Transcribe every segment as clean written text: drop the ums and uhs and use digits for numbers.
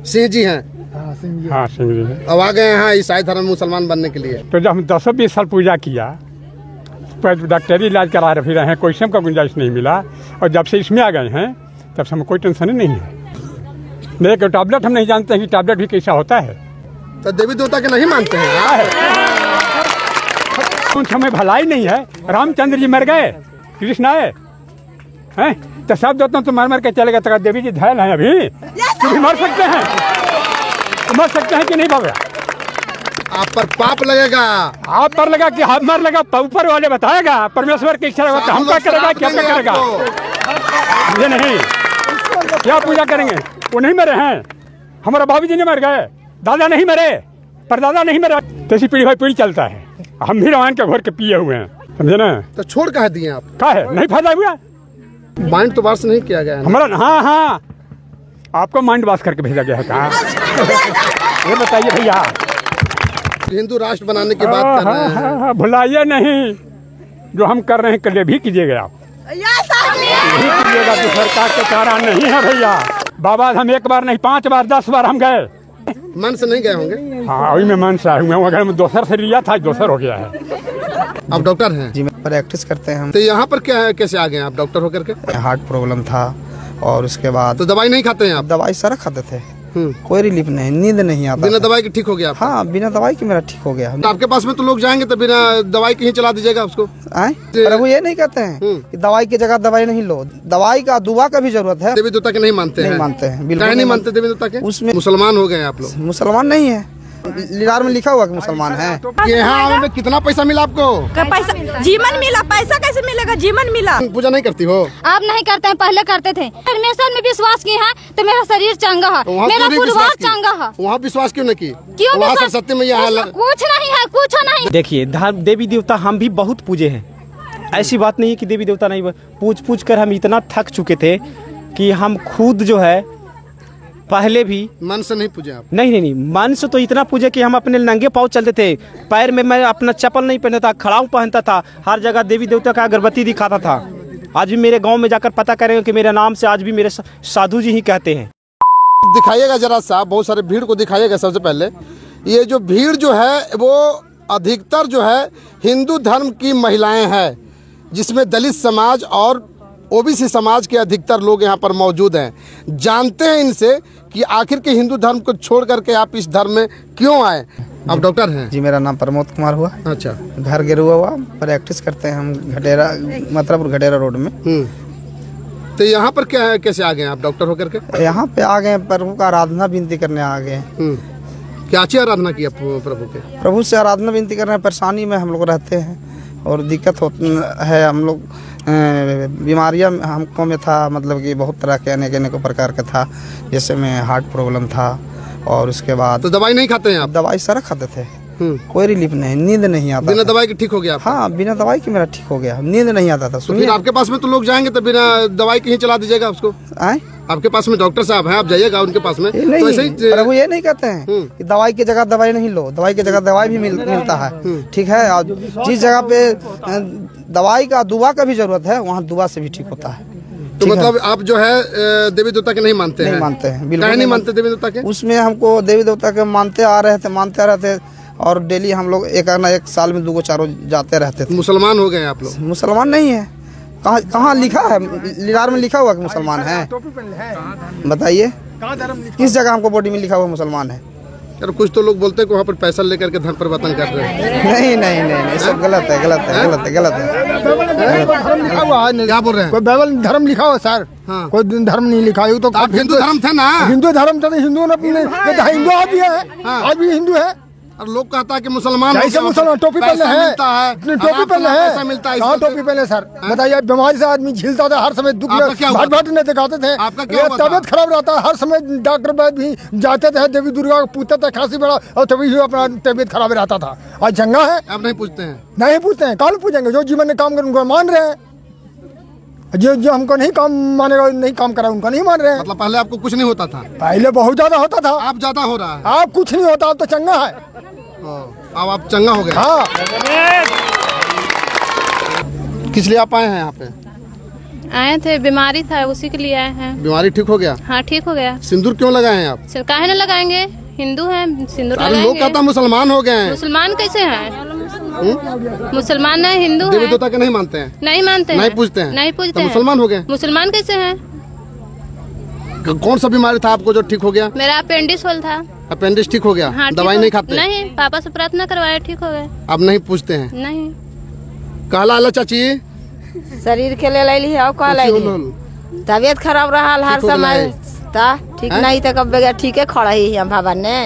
सिंह जी हैं। हाँ सिंह जी हैं। अब आ गए हैं ईसाई धर्म मुसलमान बनने के लिए। तो जब हम 10-20 साल पूजा किया, पर डॉक्टरी इलाज करा रहे हैं, कोई का गुंजाइश नहीं मिला, और जब से इसमें आ गए हैं तब से हमें कोई टेंशन ही नहीं है। मेरे को टैबलेट हम नहीं जानते हैं कि टैबलेट भी कैसा होता है। तो देवी देवता के नहीं मानते हैं? कुछ हमें भलाई नहीं है। रामचंद्र जी मर गए, कृष्ण आए हैं, तो सब देवता तो मर के चले गए। तो देवी जी घायल हैं अभी, तो भी मर सकते हैं, मर सकते हैं कि नहीं बाबा? आप पर पाप लगेगा। आप पर लगा कि हम मर लगा, ऊपर वाले बताएगा, परमेश्वर की इच्छा होगा तो हम क्या करेगा, क्या करेगा? ये नहीं, क्या पूजा करेंगे? वो नहीं मरे हैं, हमारा बाबू जी नहीं मर गए, दादा नहीं मरे, परदादा नहीं मरे, तैसी पीढ़ी भाई पीढ़ी चलता है। हम भी रामायण के घोर के पिए हुए हैं, समझे ना? तो छोड़ कह दिए आप? क्या है, नहीं फायदा हुआ? माइंड तो वाश नहीं किया गया है हमारा। हाँ, आपको माइंड वाश करके भेजा गया है कहाँ? ये बताइए भैया। हिंदू राष्ट्र बनाने की बात कर रहे हैं। भुलाइए नहीं, जो हम कर रहे हैं कल भी कीजिएगा आप, कीजिएगा। तो सरकार के कारण नहीं है भैया। बाबा हम 1 बार नहीं 5 बार 10 बार हम गए। मन से नहीं गए होंगे? हाँ, वही में मन से आए हुए। अगर दोसर से लिया था, दोसर हो गया है। आप डॉक्टर हैं? जी, प्रैक्टिस करते हैं हम। तो यहाँ पर क्या है, कैसे आ गए आप डॉक्टर होकर के? हार्ट प्रॉब्लम था और उसके बाद। तो दवाई नहीं खाते हैं आप? दवाई सारा खाते थे, कोई रिलीफ नहीं, नींद नहीं आता। बिना दवाई के ठीक हो गया? हाँ, बिना दवाई के मेरा ठीक हो गया। तो आपके पास में तो लोग जाएंगे तो बिना दवाई के ही चला दीजिएगा उसको? प्रभु ये नहीं कहते हैं कि दवाई की जगह दवाई नहीं लो, दवाई का दुआ का भी जरूरत है। देवी देवता के नहीं मानते हैं? नहीं मानते हैं, बिल्कुल नहीं मानते देवी देवता के। उसमें मुसलमान हो गए आप लोग? मुसलमान नहीं है, लिडार में लिखा हुआ कि मुसलमान है। यहाँ आने में कितना पैसा मिला आपको? पैसा जीवन मिला। पैसा कैसे मिलेगा? जीवन मिला। पूजा नहीं करती हो? आप नहीं करते हैं, पहले करते थे। परमेश्वर में विश्वास किए हैं तो मेरा शरीर चंगा है, मेरा परिवार चंगा है। वहाँ विश्वास क्यों नहीं की? क्यों? वहाँ सरस्वती मैया है। कुछ नहीं है, कुछ नहीं। देखिए, देवी देवता हम भी बहुत पूजे हैं, ऐसी बात नहीं है कि देवी देवता नहीं। पूछ कर हम इतना थक चुके थे कि हम खुद जो है पहले भी मन से नहीं पूजे आप? नहीं, मन से तो इतना पूजे कि हम अपने नंगे पाँव चलते थे, पैर में मैं अपना चप्पल नहीं पहनता था, खड़ाऊ पहनता था, हर जगह देवी देवता का अगरबत्ती दिखाता था। आज भी मेरे गांव में जाकर पता करेंगे कि मेरे नाम से आज भी मेरे साधु जी ही कहते हैं। दिखाइएगा जरा सा, बहुत सारे भीड़ को दिखाइएगा। सबसे पहले ये जो भीड़ जो है वो अधिकतर जो है हिंदू धर्म की महिलाएं हैं, जिसमें दलित समाज और ओबीसी समाज के अधिकतर लोग यहाँ पर मौजूद हैं। जानते हैं इनसे कि आखिर के हिंदू धर्म को छोड़ करके आप इस धर्म में क्यों आए? आप डॉक्टर हैं? जी, मेरा नाम प्रमोद कुमार हुआ। अच्छा। घर गिरुआ हुआ, प्रैक्टिस करते हैं हम घटेरा, मतलब घटेरा रोड में। तो यहाँ पर क्या है, कैसे आ गए आप डॉक्टर होकर के? यहाँ पे आ गए, प्रभु का आराधना विनती करने आ गए। क्या अच्छी आराधना की प्रभु के? प्रभु से आराधना विनती करने, परेशानी में हम लोग रहते हैं और दिक्कत है। हम लोग बीमारियां हमको में था, मतलब कि बहुत तरह के अनेक प्रकार का था, जैसे में हार्ट प्रॉब्लम था और उसके बाद। तो दवाई नहीं खाते हैं आप? दवाई सारा खाते थे, कोई रिलीफ नहीं, नींद नहीं आता। बिना दवाई के ठीक हो गया? हाँ, बिना दवाई के मेरा ठीक हो गया, नींद नहीं आता था। तो फिर आपके पास में तो लोग जाएंगे तो बिना दवाई के ही चला दीजिएगा उसको? आपके पास में डॉक्टर साहब हैं, आप जाइएगा उनके पास में। नहीं, तो प्रभु ये नहीं कहते हैं कि दवाई की जगह दवाई नहीं लो, दवाई की जगह दवाई भी मिलता है, ठीक है। और जिस जगह पे दवाई का दुआ का भी जरूरत है, वहाँ दुआ से भी ठीक होता है। तो मतलब आप जो है देवी देवता के नहीं मानते हैं? नहीं मानते हैं, बिल्कुल नहीं मानते देवी देवता के। उसमें हमको देवी देवता के मानते आ रहे थे और डेली हम लोग एक साल में 2-4 जाते रहते थे। मुसलमान हो गए आप लोग? मुसलमान नहीं है। कहाँ लिखा है? लिडार में लिखा हुआ कि मुसलमान है? बताइए किस जगह हमको बॉडी में लिखा हुआ मुसलमान है? यार कुछ तो लोग बोलते हैं कि वहाँ पर पैसा लेकर के धन परिवर्तन कर रहे हैं। नहीं, सब गलत है। धर्म लिखा हुआ है? क्या बोल रहे हैं? कोई धर्म लिखा हुआ सर? हाँ। कोई धर्म नहीं लिखा है। तो आप हिंदू धर्म थे ना? हिंदू धर्म था, हिंदू ने हिंदू आज भी है, आज भी हिंदू है। और लोग कहता है कि मुसलमान मुसलमान टोपी पहने हैं, टोपी पहने हैं, पैसा मिलता है। कहाँ टोपी पहने सर? बताइए, बीमारी से आदमी झीलता था हर समय, दुख भट नहीं दिखाते थे, तबियत खराब रहता है हर समय, डॉक्टर वैद भी जाते थे, देवी दुर्गा को पूछते थे खांसी बड़ा, और तभी अपना तबियत खराब रहता था। आज चंगा है। आप नहीं पूछते हैं? नहीं पूछते हैं, कौन पूछेंगे? जो जीवन में काम कर उनको मान रहे हैं, जो हमको नहीं काम मानेगा, नहीं काम करा उनका नहीं मान रहे हैं। मतलब पहले आपको कुछ नहीं होता था? पहले बहुत ज्यादा होता था। आप ज्यादा हो रहा है? आप कुछ नहीं होता, आप तो चंगा है। अब आप चंगा हो गए? हाँ। किस लिए आप आए हैं यहाँ पे? आए थे, बीमारी था उसी के लिए आए हैं। बीमारी ठीक हो गया? हाँ ठीक हो गया। सिंदूर क्यों लगाए हैं आप? काहे न लगाएंगे, हिंदू हैं, सिंदूर लगाएंगे। लोग कहता मुसलमान हो गए हैं। मुसलमान कैसे हैं? मुसलमान है, हिंदू है। देवी देवता के नहीं मानते हैं? नहीं मानते हैं, नहीं पूजते हैं? नहीं पूजते हैं। मुसलमान हो गए? मुसलमान कैसे हैं? कौन सा बीमारी था आपको जो ठीक हो गया? मेरा अपेंडिक्स होल था। अपेंडिक्स ठीक हो गया? हाँ, दवाई नहीं खाते? नहीं, पापा से प्रार्थना करवाया, ठीक हो गए। अब नहीं पूछते हैं? नहीं। कहला ला चाची शरीर के ले ली है, तबियत खराब रहा हर समय, ठीक नहीं तो कब बगैर ठीक है खड़ा ही हम भवन ने।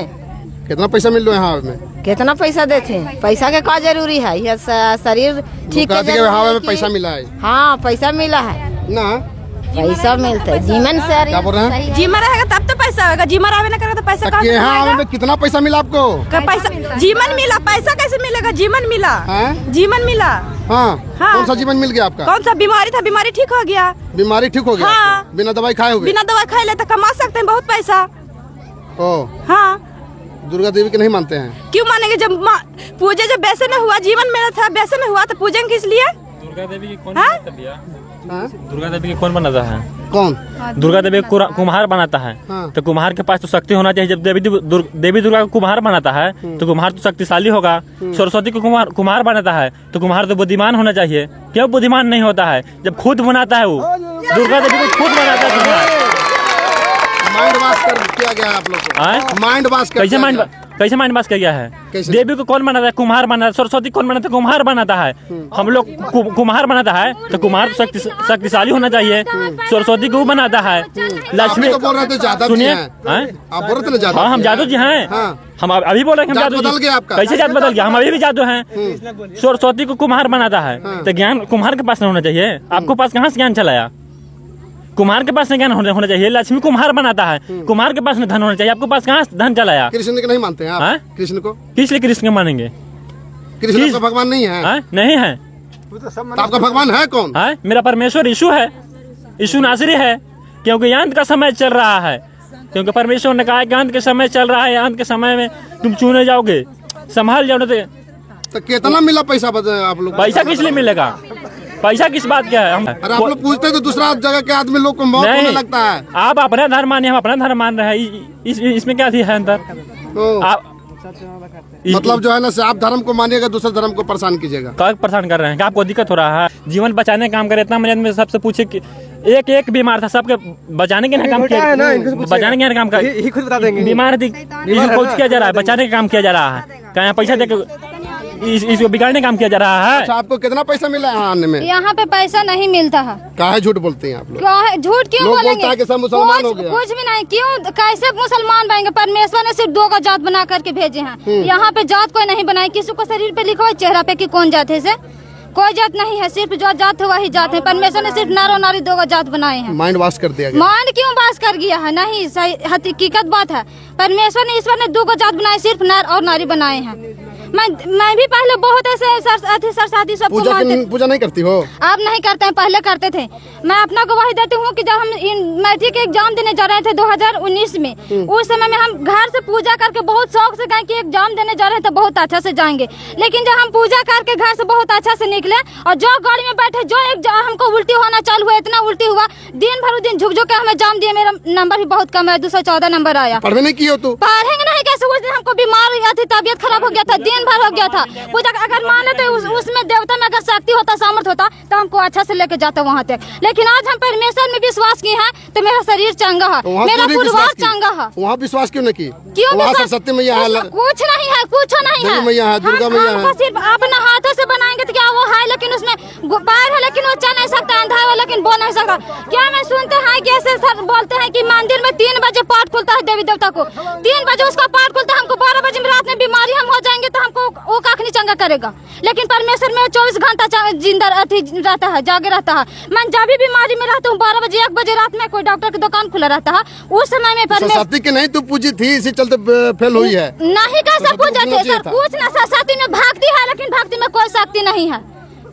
कितना पैसा मिल रहा है हवा में? कितना पैसा देते हैं? पैसा के क्या जरूरी है, यह शरीर ठीक है। हवा में पैसा मिला है? हाँ पैसा मिला है ना, पैसा मिलता है जीवन से। क्या बोल रहे हैं? जीवन रहेगा तब तो पैसा होगा, जीवन आवे ना करेगा तो पैसा कहाँ से हवा में कितना पैसा मिला आपको? पैसा जीवन मिला, पैसा कैसे मिलेगा? जीवन मिला, जीवन मिला। हाँ, कौन सा जीवन मिल गया आपका? कौन सा बीमारी था, बीमारी ठीक हो गया। बीमारी ठीक हो गया? हाँ। बिना दवाई खाए हुए? बिना दवाई खाए ले तो कमा सकते हैं बहुत पैसा। हाँ, दुर्गा देवी के नहीं मानते हैं? क्यों मानेंगे? जब पूजे जब वैसे न हुआ, जीवन मेरा था वैसे न हुआ तो पूजन किस लिए? दुर्गा देवी की कौन बनाता है? दुर्गा देवी की कौन बनाता है? कौन? दुर्गा देवी कुम्हार बनाता है। तो कुम्हार के पास तो शक्ति होना चाहिए। जब देवी दुर्गा को कुम्हार बनाता है तो कुम्हार तो शक्तिशाली होगा। सरस्वती को कुम्हार बनाता है तो कुम्हार तो बुद्धिमान होना चाहिए। क्यों बुद्धिमान नहीं होता है? जब खुद बनाता है वो, दुर्गा देवी को खुद बनाता है। माइंड वॉश कर किया गया है आप लोग को? माइंड वॉश कैसे माइंड वॉश किया गया है? देवी को कौन बनाता है? कुम्हार बनाता है। सरस्वती कौन बनाता है? कुम्हार बनाता है। हम लोग कुम्हार बनाता है तो कुम्हार शक्तिशाली होना चाहिए। सरस्वती को बनाता है। लक्ष्मी को बोल रहे थे जादव सुनिए, आप बोल रहे थे जादव? हाँ, हम जादव जी हैं। हम अभी बोल रहे हैं हम जादव बदल गया आपका? कैसे जात बदल गया? हम अभी भी जादव हैं। सरस्वती को कुम्हार बनाता है तो ज्ञान कुम्हार के पास नहीं होना चाहिए। आपको पास कहाँ से ज्ञान चलाया? कुम्हार के पास ज्ञान होना चाहिए। लक्ष्मी कुम्हार बनाता है, कुम्हार के पास धन होना चाहिए। आपके पास कहाँ धन चलाया? कृष्ण को नहीं मानते हैं आप? कृष्ण को किस लिए कृष्ण को मानेंगे? कृष्ण का भगवान नहीं है? नहीं है। आपका भगवान है कौन? मेरा परमेश्वर यीशु है, यीशु नासरी है। क्योंकि अंत का समय चल रहा है। क्योंकि परमेश्वर ने कहा है कि अंत के समय चल रहा है, अंत के समय में तुम चुने जाओगे, संभाल जाओ। तो कितना मिला पैसा आप लोग? पैसा किस लिए मिलेगा? पैसा किस बात का है? अरे आप लोग पूछते तो दूसरा जगह के आदमी लोग को मौत होने लगता है। आप अपना धर्म मानिए, हम अपना धर्म मान रहे हैं। इसमें क्या है अंदर? मतलब जो है ना, आप धर्म को मानिएगा, दूसरे धर्म को परेशान कीजिएगा। क्या परेशान कर रहे हैं? क्या आपको दिक्कत हो रहा है? जीवन बचाने का काम करे। इतना मर्यादा में सबसे पूछे कि एक बीमार था, सबके बचाने के काम किया, बचाने के काम खुद बता देंगे। बीमार थी, कोच किया जा रहा है, बचाने का काम किया जा रहा है। क्या पैसा देकर इसको बिगाड़ने का काम किया जा रहा है? अच्छा, आपको कितना पैसा मिला है आने में? यहाँ पे पैसा नहीं मिलता है। काहे झूठ बोलते हैं आप लोग? झूठ क्यों बोलेंगे? कि सब मुसलमान हो गया। कुछ भी नहीं। क्यों कैसे मुसलमान बनेंगे? परमेश्वर ने सिर्फ 2 का जात बना करके भेजे हैं। यहाँ पे जात कोई नहीं बनाई। किसी को शरीर पे लिखा है चेहरा पे कि कौन जात है, से कोई जात नहीं है। सिर्फ जो जात है वही जात है। परमेश्वर ने सिर्फ नर और नारी 2 का जात बनाए हैं। माइंड वॉश कर दिया गया। माइंड क्यों वॉश कर गया है? नहीं, सही हकीकत बात है। परमेश्वर ने ईश्वर ने 2 का जात बनाए, सिर्फ नर और नारी बनाए हैं। मैं भी पहले बहुत ऐसे सरसाती सबको मानते। पूजा नहीं करती हो आप? नहीं करते हैं, पहले करते थे। मैं अपना गवाही देती हूँ कि जब हम मैट्रिक एग्जाम देने जा रहे थे 2019 में, उस समय में हम घर से पूजा करके बहुत शौक से गए कि एग्जाम देने जा रहे थे, बहुत अच्छा से जाएंगे। लेकिन जब हम पूजा करके घर से बहुत अच्छा से निकले और जो गाड़ी में बैठे, जो हमको उल्टी होना चालू हुआ, इतना उल्टी हुआ, दिन भर दिन झुक झुक के हमें एग्जाम दिए। मेरा नंबर भी बहुत कम है, 214 नंबर आया। पढ़ने नहीं की हो तू? पढ़ेंगे नहीं कैसे? उस दिन हमको बीमार हो गया थी, तबियत खराब हो गया था, दिन भर हो गया था। पूजा अगर माने तो उसमें देवता में अगर शक्ति होता, सामर्थ होता तो हमको अच्छा से लेके जाता वहाँ तक। लेकिन आज हम परमेश्वर में विश्वास किए हैं तो मेरा शरीर चंगा है, मेरा परिवार चंगा है। वहाँ विश्वास क्यों नहीं की? क्यों? सरस्वती मैया है, कुछ नहीं है, कुछ नहीं है। मैया है, दुर्गा मैया है। सिर्फ अपने हाथों से बनाएंगे तो क्या वो है? लेकिन उसमें पैर है, लेकिन वो चल नहीं सकता। अंधा है लेकिन बोल नहीं सकता। क्या मैं सुनते हैं कि ऐसे सर बोलते हैं कि मंदिर में 3 बजे पाठ खुलता है देवी देवता को, 3 बजे उसका पाठ खुलता है। हमको 12 बजे में रात में बीमारी हम हो जाएंगे तो हमको वो काखनी चंगा करेगा। लेकिन परमेश्वर में 24 घंटा जिंदा रहता है, जागे रहता है। मैं जब भी बीमारी में रहता हूँ 12 बजे 1 बजे रात में कोई डॉक्टर की दुकान खुला रहता है, उस समय में सरस्वती की नहीं तू पूजी थी, इसी चलते फेल हुई है। नहीं कैसे पूजा थे सर? कुछ ना, सरस्वती में भक्ति है लेकिन भक्ति में कोई शक्ति नहीं है,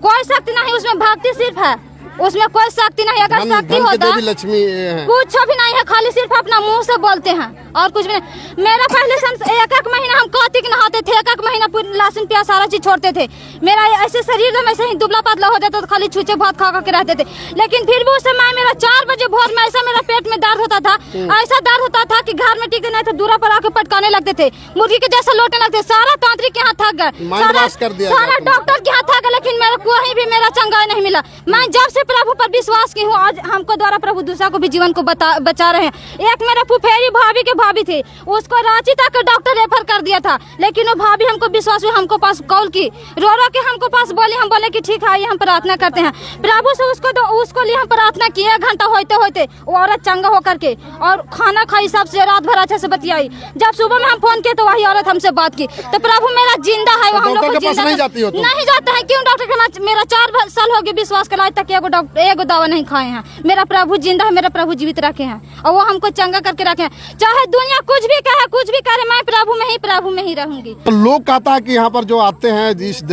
कोई शक्ति नहीं। उसमें भक्ति सिर्फ है, उसमें कोई शक्ति नहीं। अगर शक्ति होता लक्ष्मी कुछ भी नहीं है, खाली सिर्फ अपना मुंह से बोलते हैं और कुछ भी नहीं। मेरा पहले एक महीना हम कार्तिक नहाते थे, एक महीना लहसुन प्याज सारा चीज छोड़ते थे। मेरा ऐसे शरीर में ऐसे ही दुबला पतला हो जाता था, खाली छूचे भात खा के रहते थे। लेकिन फिर भी उस समय मेरा 4 बजे भोर में ऐसा मेरा पेट में दर्द होता था, ऐसा दर्द होता था कि घर में टिकते नहीं थे, दूरा पर आके पटकाने लगते थे, मुर्गी के जैसा लोटने लगते। सारा तांत्रिक के हाथ थक गए, सारा डॉक्टर के हाथ थक गए, लेकिन मेरा कोई भी मेरा चंगाई नहीं मिला। मैं जब से प्रभु पर विश्वास की हूँ, आज हमको द्वारा प्रभु दूसरा को भी जीवन को बचा रहे हैं। एक मेरा फुफेरी भाभी के भाभी थे, उसको रांची तक डॉक्टर रेफर कर दिया था, लेकिन वो भाभी हमको विश्वास हुआ, हमको पास कॉल की, रो रो के हमको पास बोली। हम बोले कि ठीक है, आइए हम प्रार्थना करते हैं। प्रभु से उसको लिए हम प्रार्थना किए। 1 घंटा होते होते वो औरत चंगा होकर के और खाना खाई, सबसे रात भर अच्छे से बतियाई। जब सुबह में हम फोन किए तो वही औरत हमसे बात की। तो प्रभु मेरा जिंदा है, वो हम लोग नहीं जाते हैं। क्यों डॉक्टर के? मेरा 4 साल हो गए विश्वास कर, आज तक एगो दवा नहीं खाए हैं। मेरा प्रभु जिंदा है, मेरा प्रभु जीवित रखे हैं और वो हमको चंगा करके रखे हैं। चाहे दुनिया कुछ भी कहे, कुछ भी करे, मैं प्रभु में ही रहूंगी। तो लोग कहता है कि यहाँ पर जो आते हैं इस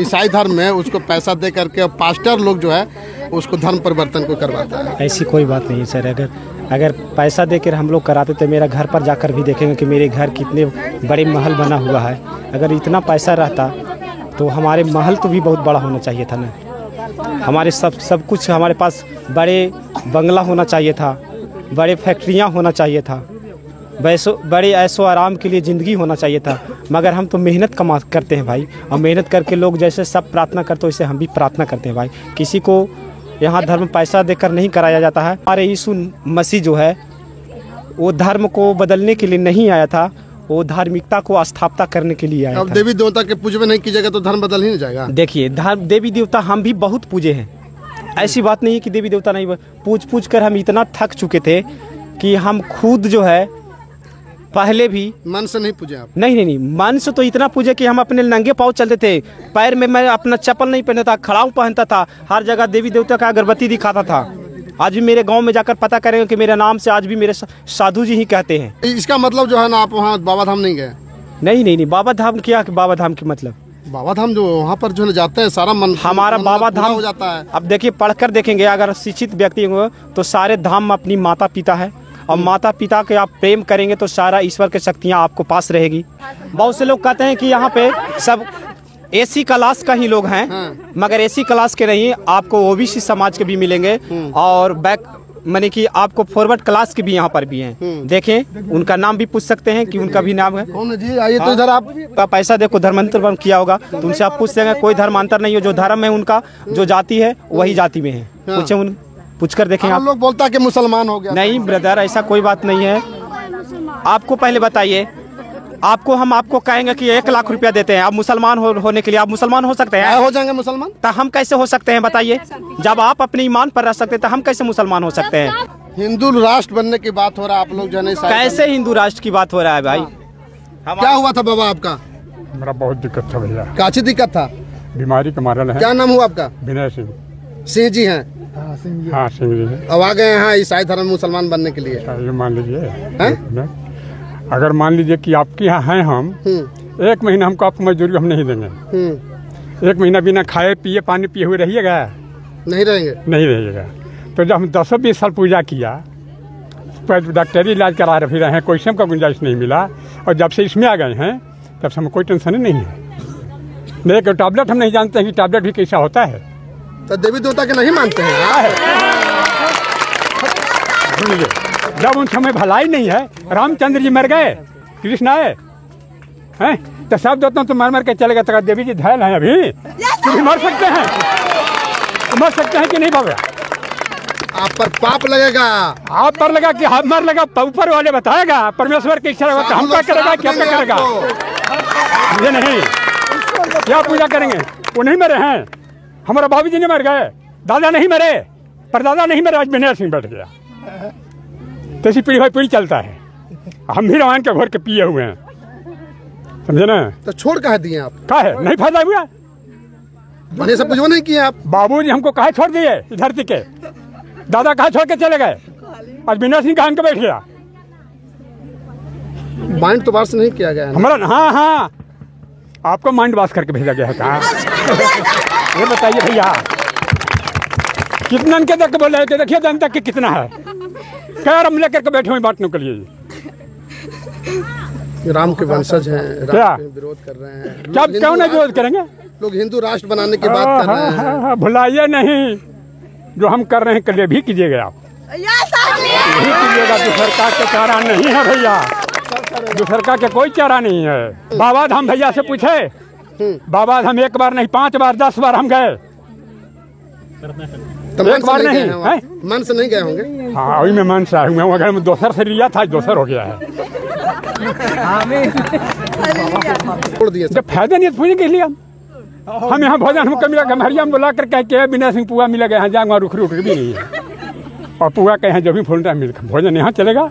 ईसाई धर्म में, उसको पैसा दे करके पास्टर लोग जो है उसको धर्म परिवर्तन को करवाता है। ऐसी कोई बात नहीं है सर। अगर पैसा देकर हम लोग कराते तो मेरा घर पर जाकर भी देखेंगे कि मेरे घर कितने बड़े महल बना हुआ है। अगर इतना पैसा रहता तो हमारे महल तो भी बहुत बड़ा होना चाहिए था ना। हमारे सब कुछ हमारे पास बड़े बंगला होना चाहिए था, बड़े फैक्ट्रियाँ होना चाहिए था, बड़े ऐशो आराम के लिए ज़िंदगी होना चाहिए था। मगर हम तो मेहनत करते हैं भाई, और मेहनत करके लोग जैसे सब प्रार्थना करते वैसे हम भी प्रार्थना करते हैं भाई। किसी को यहाँ धर्म पैसा देकर नहीं कराया जाता है। हमारे यीशु मसीह जो है वो धर्म को बदलने के लिए नहीं आया था, वो धार्मिकता को स्थापना करने के लिए आया था। अब देवी देवता के पूजन नहीं कीजिएगा तो धर्म बदल ही नहीं जाएगा। देखिए देवी देवता हम भी बहुत पूजे हैं, ऐसी बात नहीं है कि देवी देवता नहीं। पूछ कर हम इतना थक चुके थे कि हम खुद जो है पहले भी मन से नहीं पूजे आप? नहीं, मन से तो इतना पूजे कि हम अपने नंगे पाँव चलते थे, पैर में मैं अपना चप्पल नहीं पहनता था, खड़ाऊ पहनता था, हर जगह देवी देवता का अगरबत्ती दिखाता था। आज भी मेरे गांव में जाकर पता करेंगे कि मेरे नाम से आज भी मेरे साधु जी ही कहते हैं। इसका मतलब जो है ना, आप वहाँ बाबा धाम नहीं गए? नहीं, बाबा धाम क्या? बाबा धाम की मतलब बाबा धाम जो वहाँ पर जो जाते हैं सारा मन हमारा बाबा धाम हो जाता है। अब देखिए पढ़कर देखेंगे, अगर शिक्षित व्यक्ति हो तो सारे धाम अपनी माता पिता है, और माता पिता के आप प्रेम करेंगे तो सारा ईश्वर की शक्तियाँ आपको पास रहेगी। बहुत से लोग कहते हैं कि यहाँ पे सब एसी क्लास का ही लोग हैं, मगर एसी क्लास के नहीं, आपको ओबीसी समाज के भी मिलेंगे और बैक माने कि आपको फॉरवर्ड क्लास के भी यहाँ पर भी हैं। देखें, उनका नाम भी पूछ सकते हैं कि उनका भी नाम है। कौन जी? आइए तो इधर आप पैसा देखो धर्मांतरण किया होगा तो उनसे आप पूछ देंगे, कोई धर्मांतर नहीं है। जो धर्म है उनका, जो जाति है वही जाति में है। पूछे, पूछ कर देखें। आप लोग बोलता है कि मुसलमान हो गया। नहीं ब्रदर, ऐसा कोई बात नहीं है। आपको पहले बताइए, आपको कहेंगे कि 1 लाख रुपया देते हैं, आप मुसलमान होने के लिए आप मुसलमान हो सकते हैं? हो जाएंगे मुसलमान। तो हम कैसे हो सकते हैं बताइए? जब आप अपने ईमान पर रह सकते हैं तो हम कैसे मुसलमान हो सकते हैं? हिंदू राष्ट्र बनने की बात हो रहा है, आप लोग जाने कैसे हिंदू राष्ट्र की बात हो रहा है भाई? क्या हुआ था बाबा आपका? मेरा बहुत दिक्कत था भैया। काची दिक्कत था? बीमारी का मारल है। क्या नाम हुआ आपका? विनय सिंह। सिंह जी हैं? हाँ सिंह जी हैं। अब आ गए यहाँ ईसाई धर्म मुसलमान बनने के लिए? ये मान लीजिए, अगर मान लीजिए कि आपके यहाँ हैं हम, 1 महीना हमको आपको मजदूरी हम नहीं देंगे। 1 महीना बिना खाए पिए पानी पिए हुए रहिएगा? नहीं रहेंगे। नहीं रहिएगा। तो जब हम 10-20 साल पूजा किया, डॉक्टरी इलाज करा रहे हैं, कोई का गुंजाइश नहीं मिला, और जब से इसमें आ गए हैं तब से हमें कोई टेंशन नहीं है। मेरे को टैबलेट हम नहीं जानते हैं कि टैबलेट भी कैसा होता है। तो देवी देवता के नहीं मानते हैं? जब उन समय भलाई नहीं है, रामचंद्र जी मर गए, कृष्ण आए हैं, तो सब देवता तो मर के चले गए। तो देवी जी धैल हैं अभी, तो भी मर सकते हैं, कि नहीं बाबा? आप पर पाप लगेगा। आप पर लगा कि मर लगा, ऊपर वाले बताएगा, परमेश्वर की इच्छा होगा, हम क्या करेगा, क्या करेगा? ये नहीं, क्या पूजा करेंगे? वो नहीं मरे हैं, हमारा भाभी जी नहीं मर गए, दादा नहीं मरे, परदादा नहीं मरे, आज विनय सिंह बैठ गया। तो ऐसी पीढ़ी भाई पीढ़ी चलता है। हम भी रामायण के घोर के पिए हुए हैं, समझे ना? तो छोड़ कहा दिए आप? क्या है, नहीं फायदा हुआ? मैंने सब कुछ नहीं किया आप? बाबूजी हमको कहा छोड़ दिए धरती के, दादा कहा छोड़ के चले गए, आज विनय सिंह कहा बैठ गया। माइंड तो वाश नहीं किया गया हमारा? हाँ, आपको माइंड वाश करके भेजा गया है कहाँ? ये बताइए भैया। कितना के देख बोले कि देखिए जनता कि कितना है, क्या हम लेकर के बैठे हुए बांटने के लिए। राम के वंशज हैं, क्या राम के विरोध कर रहे हैं, क्या क्यों नहीं विरोध करेंगे? लोग हिंदू राष्ट्र बनाने की बात कर रहे हैं। भुलाइए नहीं, जो हम कर रहे हैं कल भी कीजिएगा आप, नहीं कीजिएगा। दूसरका के चारा नहीं है भैया, दूसरका के कोई चारा नहीं है। बाबा धाम भैया से पूछे, बाबा धाम एक बार नहीं 5 बार 10 बार हम गए, एक बार नहीं है। मन से नहीं गए होंगे? हाँ वही में मन से आए हुए, अगर मैं दोसर से लिया था, दोसर हो गया है। छोड़ दिए जब फायदा नहीं पूछे के लिए हम यहाँ भोजन हमको मिला, गम्हरिया में बुला कर कह के बिना सिंह पुआ मिलेगा, यहाँ जाऊँगा रुक रुक भी नहीं है। और पुआ कहीं जब भी फूलता मिल भोजन यहाँ चलेगा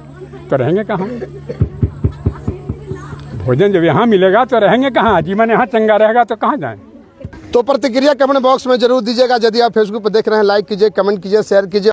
तो रहेंगे कहाँ? भोजन जब यहाँ मिलेगा तो रहेंगे कहाँ? जीवन यहाँ चंगा रहेगा तो कहाँ जाएं? तो प्रतिक्रिया कमेंट बॉक्स में जरूर दीजिएगा। यदि आप फेसबुक पर देख रहे हैं लाइक कीजिए, कमेंट कीजिए, शेयर कीजिए।